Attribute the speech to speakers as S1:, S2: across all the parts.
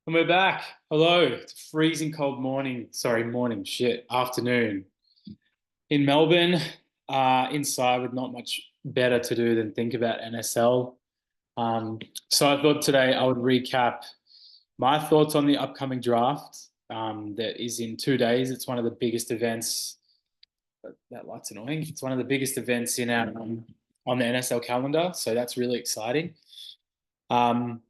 S1: And we're back. Hello. It's a freezing cold morning. Sorry, morning, shit, afternoon in Melbourne, inside with not much better to do than think about NSL. Um, so I thought today I would recap my thoughts on the upcoming draft that is in 2 days. It's one of the biggest events. That light's annoying. It's one of the biggest events in our on the NSL calendar. So that's really exciting. Um,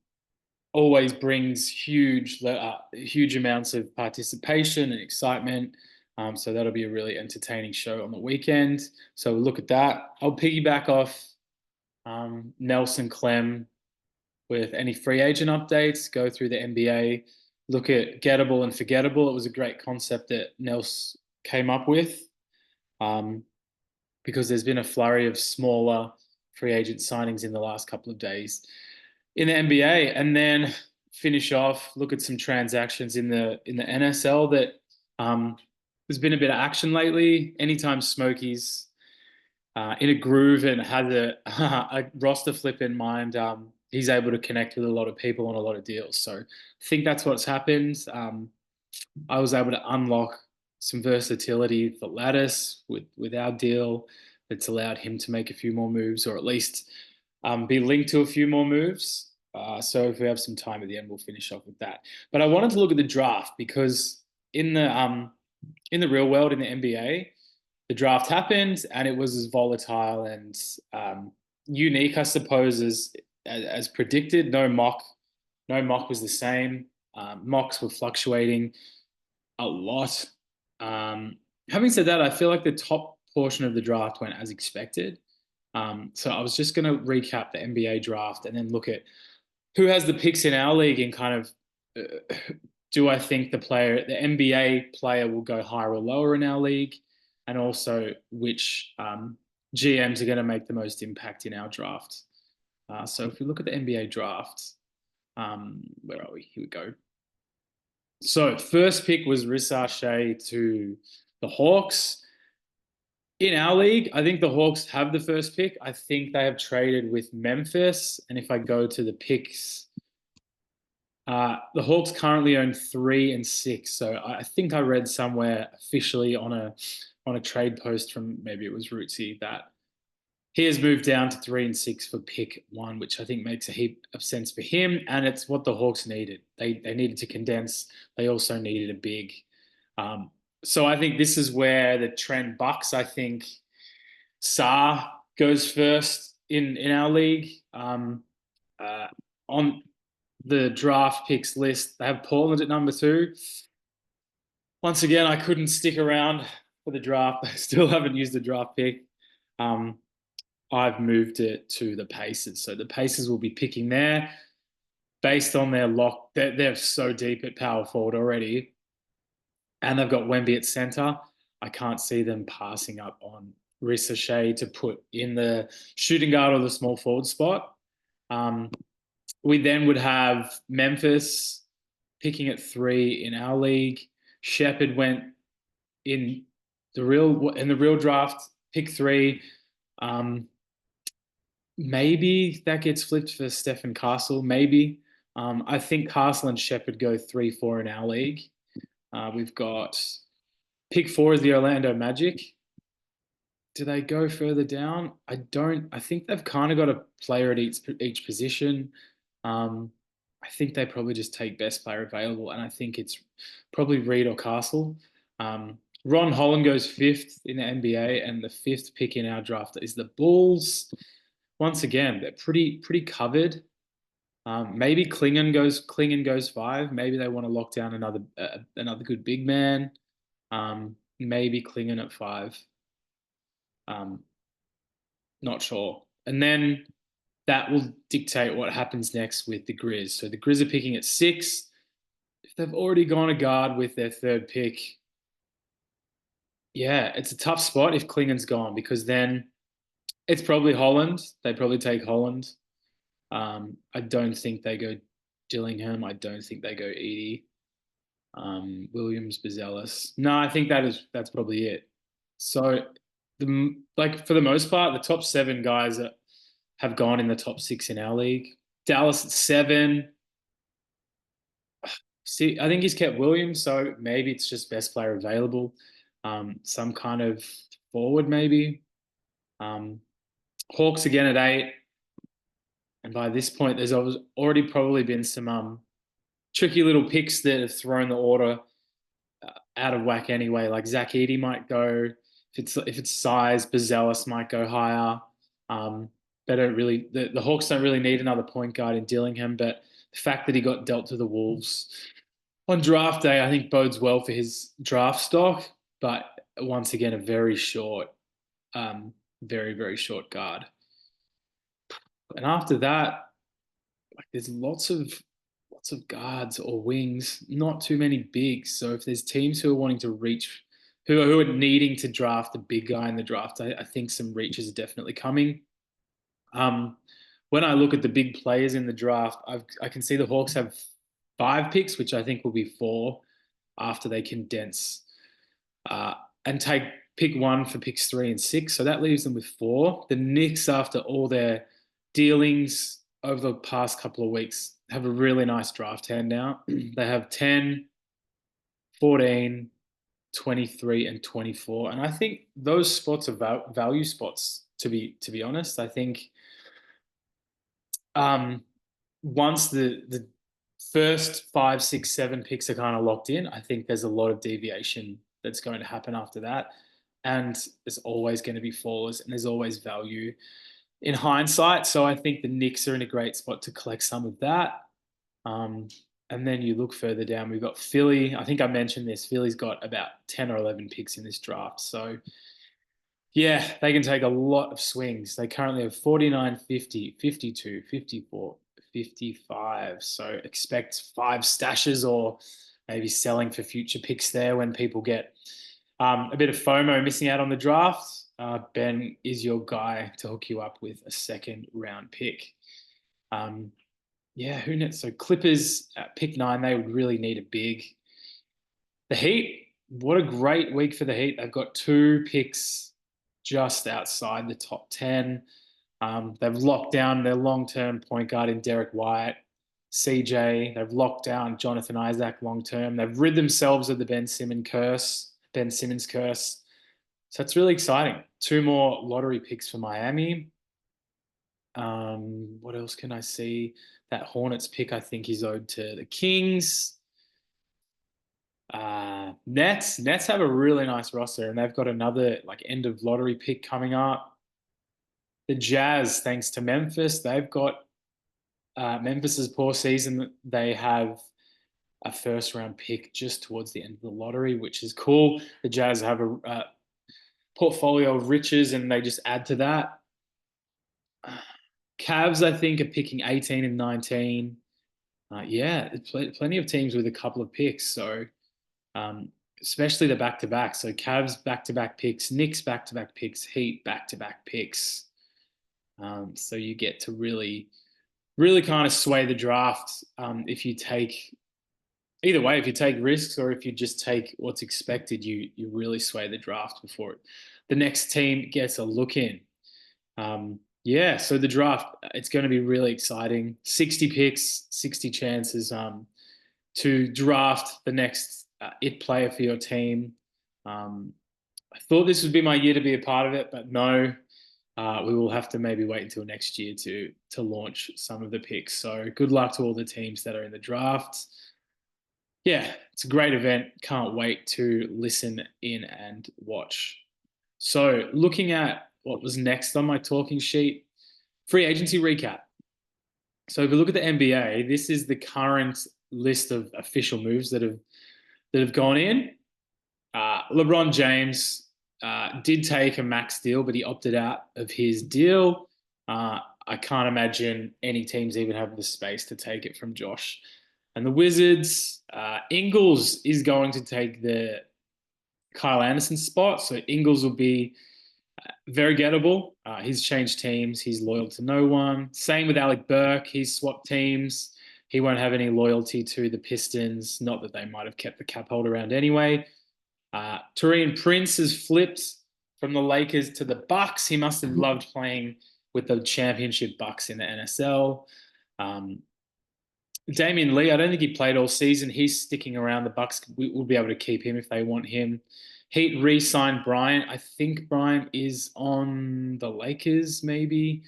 S1: Always brings huge amounts of participation and excitement. So that'll be a really entertaining show on the weekend. So we'll look at that. I'll piggyback off Nelson Clem with any free agent updates, go through the NBA, look at gettable and forgettable. It was a great concept that Nels came up with because there's been a flurry of smaller free agent signings in the last couple of days in the NBA, and then finish off, look at some transactions in the NSL that there's been a bit of action lately. Anytime Smokey's in a groove and has a roster flip in mind, he's able to connect with a lot of people on a lot of deals. So I think that's what's happened. I was able to unlock some versatility for Lattice with our deal. It's allowed him to make a few more moves, or at least be linked to a few more moves. So if we have some time at the end, we'll finish off with that. But I wanted to look at the draft because in the real world, in the NBA, the draft happened and it was as volatile and unique, I suppose, as predicted. No mock was the same. Mocks were fluctuating a lot. Having said that, I feel like the top portion of the draft went as expected. So I was just going to recap the NBA draft and then look at who has the picks in our league and kind of do I think the NBA player will go higher or lower in our league, and also which GMs are going to make the most impact in our draft. So if we look at the NBA draft, where are we? Here we go. So first pick was Rissa Shea to the Hawks. In our league, I think the Hawks have the first pick. I think they have traded with Memphis. And if I go to the picks, the Hawks currently own 3 and 6. So I think I read somewhere officially on a trade post from maybe it was Rootsy that he has moved down to 3 and 6 for pick 1, which I think makes a heap of sense for him. And it's what the Hawks needed. They needed to condense. They also needed a big. So I think this is where the trend bucks. I think Saar goes first in our league. On the draft picks list, they have Portland at number 2. Once again, I couldn't stick around for the draft. I still haven't used the draft pick. I've moved it to the Pacers. So the Pacers will be picking there based on their lock. They're so deep at power forward already. And they've got Wemby at center. I can't see them passing up on Rissa Shea to put in the shooting guard or the small forward spot. We then would have Memphis picking at 3 in our league. Shepherd went in the real draft, pick 3. Maybe that gets flipped for Stephen Castle. Maybe. I think Castle and Shepherd go 3-4 in our league. We've got pick 4 is the Orlando Magic. Do they go further down? I don't. I think they've kind of got a player at each position. I think they probably just take best player available, and I think it's probably Reed or Castle. Ron Holland goes 5th in the NBA, and the 5th pick in our draft is the Bulls. Once again, they're pretty covered. Maybe Klingon goes 5. Maybe they want to lock down another good big man. Maybe Klingon at 5. Not sure. And then that will dictate what happens next with the Grizz. So the Grizz are picking at 6. If they've already gone a guard with their 3rd pick, yeah, it's a tough spot if Klingon's gone because then it's probably Holland. They probably take Holland. I don't think they go Dillingham. I don't think they go Edie. Williams, Bazelis. No, I think that's probably it. So for the most part, the top 7 guys that have gone in the top 6 in our league. Dallas at 7. See, I think he's kept Williams, so maybe it's just best player available. Some kind of forward, maybe. Um, Hawks again at 8. And by this point, there's already probably been some tricky little picks that have thrown the order out of whack anyway. Like Zach Edey might go. If it's size, Bazelis might go higher. Um, they don't really the Hawks don't really need another point guard in Dillingham, but the fact that he got dealt to the Wolves on draft day, I think bodes well for his draft stock. But once again, a very short, very very short guard. And after that, like there's lots of guards or wings, not too many bigs. So if there's teams who are wanting to reach, who are needing to draft a big guy in the draft, I think some reaches are definitely coming. Um, when I look at the big players in the draft, I can see the Hawks have 5 picks, which I think will be 4 after they condense uh, and take pick 1 for picks 3 and 6. So that leaves them with 4. The Knicks, after all their dealings over the past couple of weeks, have a really nice draft hand now. They have 10, 14, 23, and 24. And I think those spots are value spots, to be honest. I think um, once the first 5, 6, 7 picks are kind of locked in, I think there's a lot of deviation that's going to happen after that. And there's always going to be falls and there's always value in hindsight. So I think the Knicks are in a great spot to collect some of that. Um, and then you look further down, we've got Philly. I think I mentioned this. Philly's got about 10 or 11 picks in this draft. So yeah, they can take a lot of swings. They currently have 49, 50, 52, 54, 55. So expect 5 stashes or maybe selling for future picks there when people get a bit of FOMO missing out on the draft. Ben is your guy to hook you up with a second round pick. Um, yeah, who knows? So Clippers at pick 9, they would really need a big. The Heat, what a great week for the Heat. They've got 2 picks just outside the top 10. They've locked down their long-term point guard in Derek White, CJ. They've locked down Jonathan Isaac long-term. They've rid themselves of the Ben Simmons curse. So it's really exciting. 2 more lottery picks for Miami. What else can I see? That Hornets pick, I think, is owed to the Kings. Nets have a really nice roster, and they've got another like end of lottery pick coming up. The Jazz, thanks to Memphis, they've got Memphis's poor season. They have a first round pick just towards the end of the lottery, which is cool. The Jazz have a portfolio of riches, and they just add to that. Cavs, I think, are picking 18 and 19. Yeah, plenty of teams with a couple of picks. So, especially the back to back. So, Cavs back to back picks, Knicks back to back picks, Heat back to back picks. So, you get to really, really kind of sway the draft if you take either way. If you take risks or if you just take what's expected, you really sway the draft before the next team gets a look in. Yeah, so the draft, it's going to be really exciting. 60 picks, 60 chances to draft the next it player for your team. I thought this would be my year to be a part of it, but no, we will have to maybe wait until next year to launch some of the picks. So good luck to all the teams that are in the draft. Yeah, it's a great event. Can't wait to listen in and watch. So looking at what was next on my talking sheet, free agency recap. So if we look at the NBA, this is the current list of official moves that have gone in. LeBron James did take a max deal, but he opted out of his deal. I can't imagine any teams even have the space to take it from Josh. And the Wizards, Ingles is going to take the Kyle Anderson spot. So Ingles will be very gettable. He's changed teams. He's loyal to no one. Same with Alec Burke. He's swapped teams. He won't have any loyalty to the Pistons. Not that they might have kept the cap hold around anyway. Taurean Prince has flipped from the Lakers to the Bucks. He must have loved playing with the championship Bucks in the NSL. Damian Lee, I don't think he played all season. He's sticking around. The Bucks will be able to keep him if they want him. Heat re-signed Bryant. I think Bryant is on the Lakers, maybe.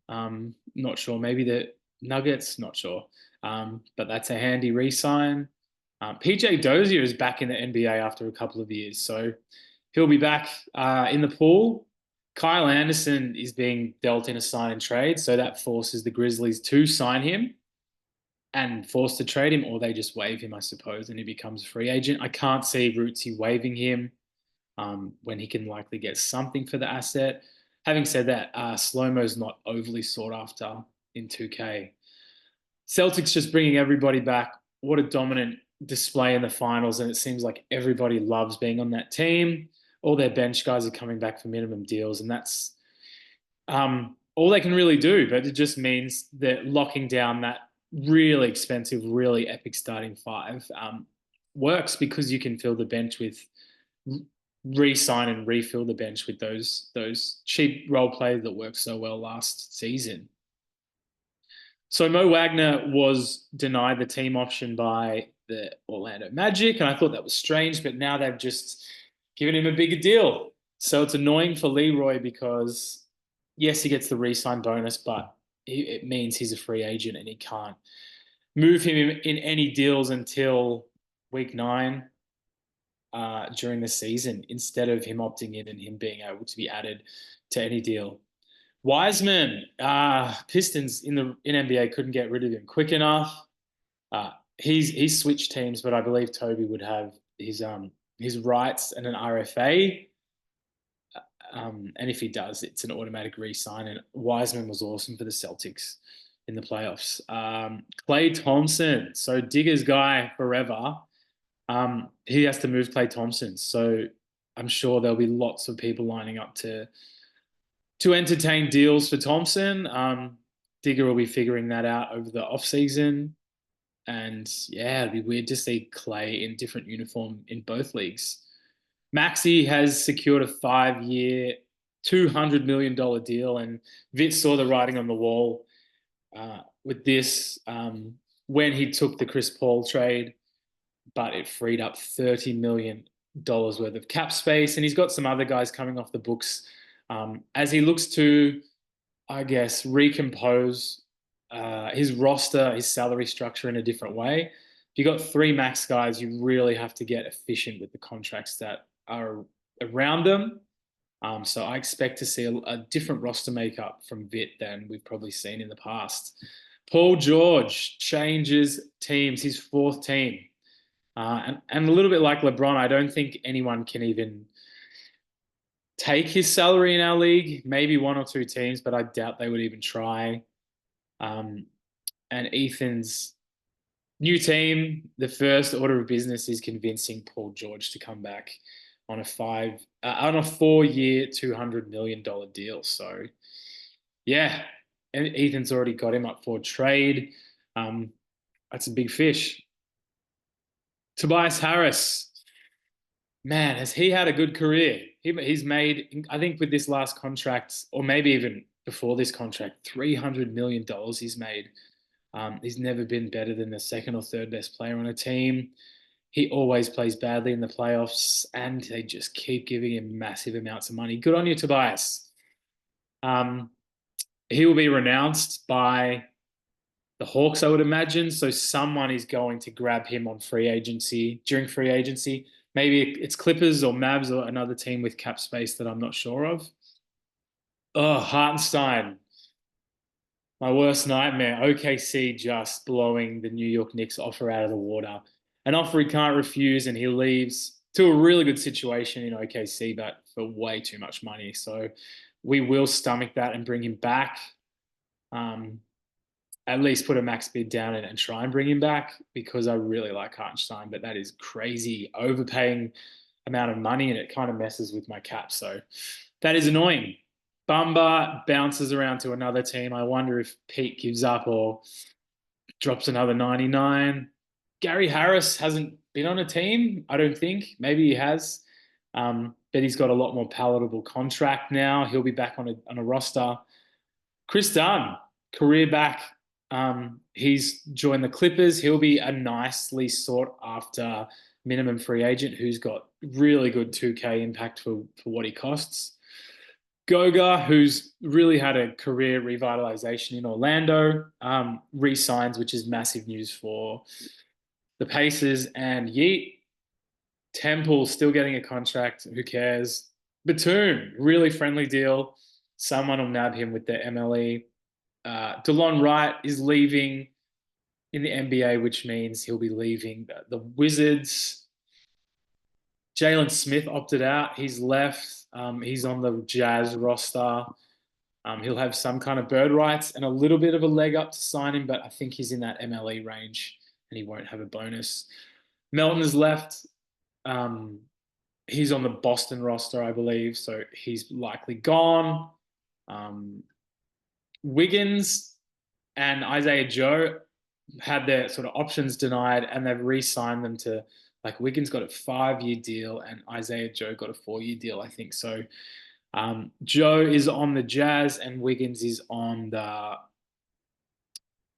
S1: Not sure. Maybe the Nuggets. Not sure. But that's a handy re-sign. PJ Dozier is back in the NBA after a couple of years, so he'll be back in the pool. Kyle Anderson is being dealt in a sign and trade, so that forces the Grizzlies to sign him and forced to trade him, or they just waive him, I suppose, and he becomes a free agent. I can't see Rootsy waiving him when he can likely get something for the asset. Having said that, Slow-Mo's not overly sought after in 2K. Celtics just bringing everybody back. What a dominant display in the finals, and it seems like everybody loves being on that team. All their bench guys are coming back for minimum deals, and that's all they can really do. But it just means that locking down that really expensive, really epic starting five works because you can fill the bench with re-sign and refill the bench with those cheap role players that worked so well last season. So Mo Wagner was denied the team option by the Orlando Magic, and I thought that was strange, but now they've just given him a bigger deal. So it's annoying for Leroy because, yes, he gets the re-sign bonus, but it means he's a free agent and he can't move him in any deals until week 9 during the season instead of him opting in and him being able to be added to any deal. Wiseman, Pistons in NBA couldn't get rid of him quick enough. He's switched teams, but I believe Toby would have his rights and an RFA. And if he does, it's an automatic re-sign. And Wiseman was awesome for the Celtics in the playoffs. Klay Thompson, so Digger's guy forever. He has to move Klay Thompson, so I'm sure there'll be lots of people lining up to entertain deals for Thompson. Digger will be figuring that out over the off season, and yeah, it'd be weird to see Klay in different uniform in both leagues. Maxi has secured a 5-year, $200 million deal, and Vit saw the writing on the wall with this when he took the Chris Paul trade, but it freed up $30 million worth of cap space, and he's got some other guys coming off the books as he looks to, I guess, recompose his roster, his salary structure in a different way. If you got 3 max guys, you really have to get efficient with the contracts that are around them. So I expect to see a different roster makeup from Vit than we've probably seen in the past. Paul George changes teams, his 4th team. And a little bit like LeBron, I don't think anyone can even take his salary in our league. Maybe 1 or 2 teams, but I doubt they would even try. And Ethan's new team, the first order of business is convincing Paul George to come back on a 4-year, $200 million deal. So, yeah, and Ethan's already got him up for trade. That's a big fish. Tobias Harris, man, has he had a good career? He's made, I think, with this last contract, or maybe even before this contract, $300 million he's made. He's never been better than the 2nd or 3rd best player on a team. He always plays badly in the playoffs, and they just keep giving him massive amounts of money. Good on you, Tobias. He will be renounced by the Hawks, I would imagine. So someone is going to grab him on free agency, during free agency. Maybe it's Clippers or Mavs or another team with cap space that I'm not sure of. Oh, Hartenstein. My worst nightmare. OKC just blowing the New York Knicks offer out of the water. An offer he can't refuse, and he leaves to a really good situation in OKC, but for way too much money. So we will stomach that and bring him back. At least put a max bid down and try and bring him back because I really like Hartenstein, but that is crazy overpaying amount of money and it kind of messes with my cap. So that is annoying. Bumba bounces around to another team. I wonder if Pete gives up or drops another 99. Gary Harris hasn't been on a team, I don't think. Maybe he has, but he's got a lot more palatable contract now. He'll be back on a roster. Chris Dunn, career back He's joined the Clippers. He'll be a nicely sought after minimum free agent who's got really good 2K impact for what he costs. Goga, who's really had a career revitalization in Orlando, re-signs, which is massive news for the Pacers. And Yeet, Temple still getting a contract. Who cares? Batum, really friendly deal. Someone will nab him with their MLE. DeLon Wright is leaving in the NBA, which means he'll be leaving the Wizards. Jalen Smith opted out. He's left. He's on the Jazz roster. He'll have some kind of bird rights and a little bit of a leg up to sign him, but I think he's in that MLE range and he won't have a bonus. Melton has left. He's on the Boston roster, I believe, so he's likely gone. Wiggins and Isaiah Joe had their sort of options denied, and they've re-signed them to, like, Wiggins got a 5-year deal and Isaiah Joe got a 4-year deal, I think. So Joe is on the Jazz and Wiggins is on the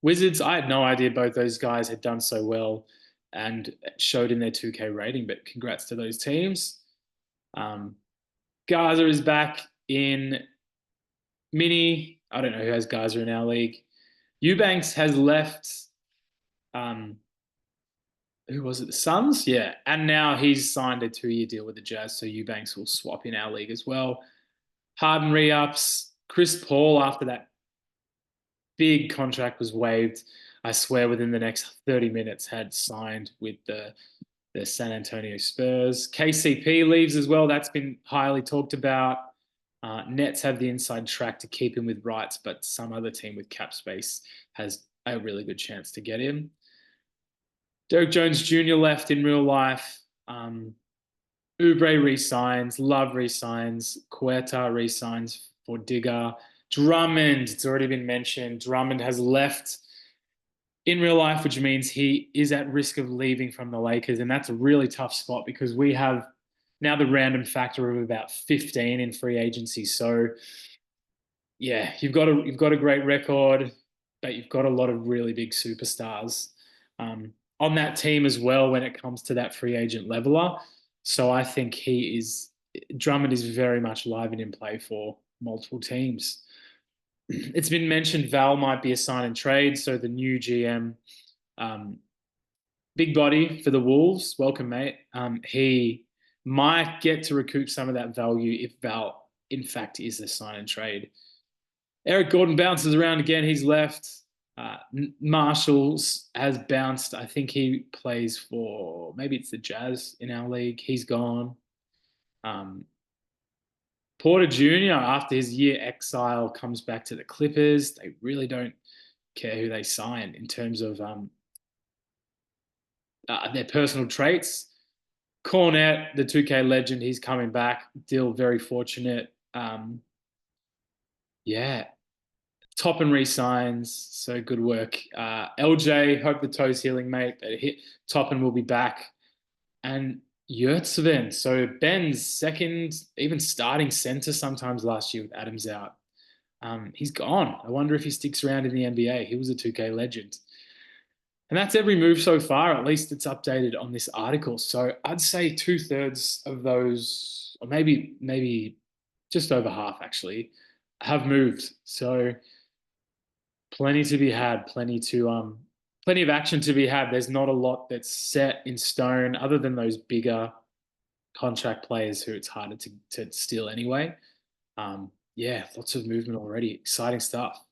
S1: Wizards. I had no idea both those guys had done so well and showed in their 2K rating, but congrats to those teams. Gaza is back in mini. I don't know who has Gaza in our league. Eubanks has left. Who was it? The Suns? Yeah. And now he's signed a 2-year deal with the Jazz, so Eubanks will swap in our league as well. Harden re-ups. Chris Paul, after that big contract was waived, I swear within the next 30 minutes had signed with the San Antonio Spurs. KCP leaves as well. That's been highly talked about. Nets have the inside track to keep him with rights, but some other team with cap space has a really good chance to get him. Derek Jones Jr. left in real life. Oubre resigns. Love resigns. Quetta resigns for Digger. Drummond, it's already been mentioned. Drummond has left in real life, which means he is at risk of leaving from the Lakers. And that's a really tough spot because we have now the random factor of about 15 in free agency. So yeah, you've got a great record, but you've got a lot of really big superstars on that team as well when it comes to that free agent leveler. So I think Drummond is very much live and in play for multiple teams. It's been mentioned Val might be a sign and trade. So the new GM, big body for the Wolves, welcome mate. He might get to recoup some of that value if Val in fact is a sign and trade. Eric Gordon bounces around again. He's left. Marshalls has bounced. I think he plays for, maybe it's the Jazz in our league. He's gone. Porter Jr., after his year exile, comes back to the Clippers. They really don't care who they sign in terms of their personal traits. Cornette, the 2K legend, he's coming back. Dill, very fortunate. Yeah. Toppin resigns, so good work. LJ, hope the toe's healing, mate. Toppin will be back. And Yurtseven, so Ben's second, even starting center sometimes last year with Adams out. He's gone. I wonder if he sticks around in the NBA. He was a 2K legend. And that's every move so far. At least it's updated on this article. So I'd say 2/3 of those, or maybe just over half actually, have moved. So plenty to be had, plenty of action to be had. There's not a lot that's set in stone other than those bigger contract players who it's harder to steal anyway. Yeah, lots of movement already. Exciting stuff.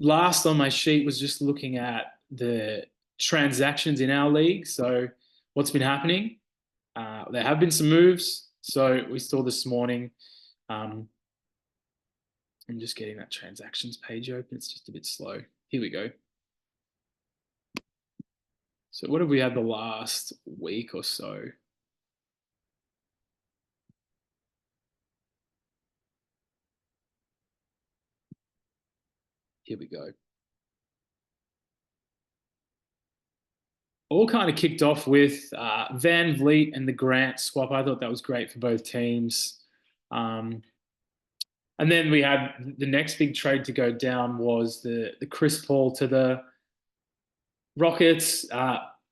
S1: Last on my sheet was just looking at the transactions in our league. So what's been happening? There have been some moves. So we saw this morning. I'm just getting that transactions page open. It's just a bit slow. Here we go. So what have we had the last week or so? Here we go. All kind of kicked off with Van Vliet and the Grant swap. I thought that was great for both teams. And then we had the next big trade to go down was the Chris Paul to the Rockets.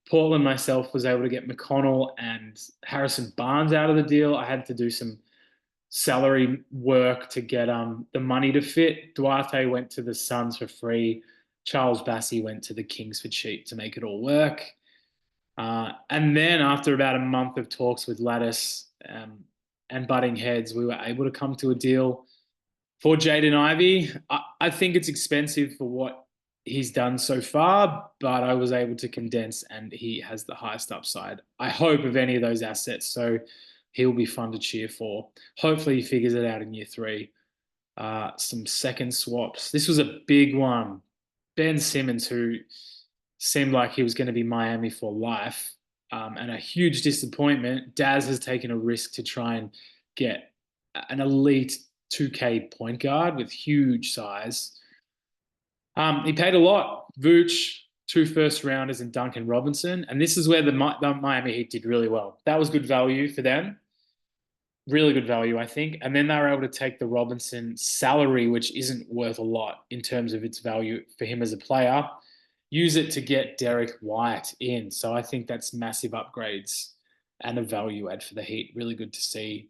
S1: Portland myself was able to get McConnell and Harrison Barnes out of the deal. I had to do some salary work to get the money to fit. Duarte went to the Suns for free. Charles Bassey went to the Kings for cheap to make it all work. And then after about a month of talks with Lattice and butting heads, we were able to come to a deal for Jaden Ivey. I think it's expensive for what he's done so far, but I was able to condense and he has the highest upside, I hope, of any of those assets. So he'll be fun to cheer for. Hopefully he figures it out in year 3. Some second swaps. This was a big one. Ben Simmons, who seemed like he was going to be Miami for life, and a huge disappointment. Daz has taken a risk to try and get an elite 2K point guard with huge size. He paid a lot. Vooch, 2 first-rounders, and Duncan Robinson. And this is where the Miami Heat did really well. That was good value for them. Really good value, I think. And then they were able to take the Robinson salary, which isn't worth a lot in terms of its value for him as a player, use it to get Derek White in. So I think that's massive upgrades and a value add for the Heat. Really good to see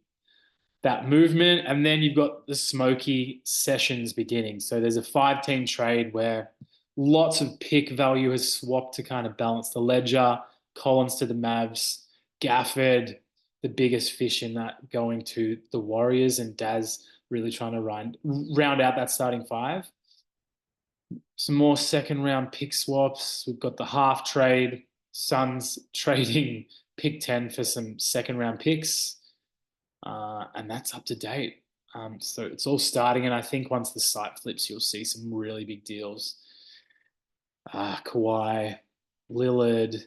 S1: that movement. And then you've got the smoky sessions beginning. So there's a 5-team trade where lots of pick value has swapped to kind of balance the ledger. Collins to the Mavs, Gafford, the biggest fish in that, going to the Warriors, and Daz really trying to round out that starting 5. Some more second round pick swaps. We've got the half trade, Suns trading pick 10 for some second round picks. And that's up to date. So it's all starting, and I think once the site flips, you'll see some really big deals. Kawhi, Lillard,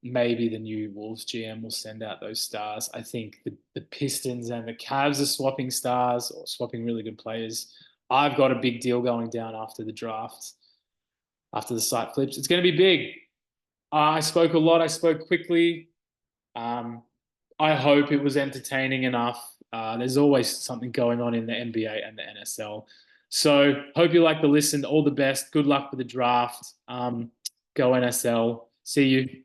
S1: maybe the new Wolves GM will send out those stars. I think the Pistons and the Cavs are swapping stars or swapping really good players. I've got a big deal going down after the draft, after the site flips. It's going to be big. I spoke a lot. I spoke quickly. I hope it was entertaining enough. There's always something going on in the NBA and the NSL. So hope you like the listen. All the best. Good luck with the draft. Go NSL. See you.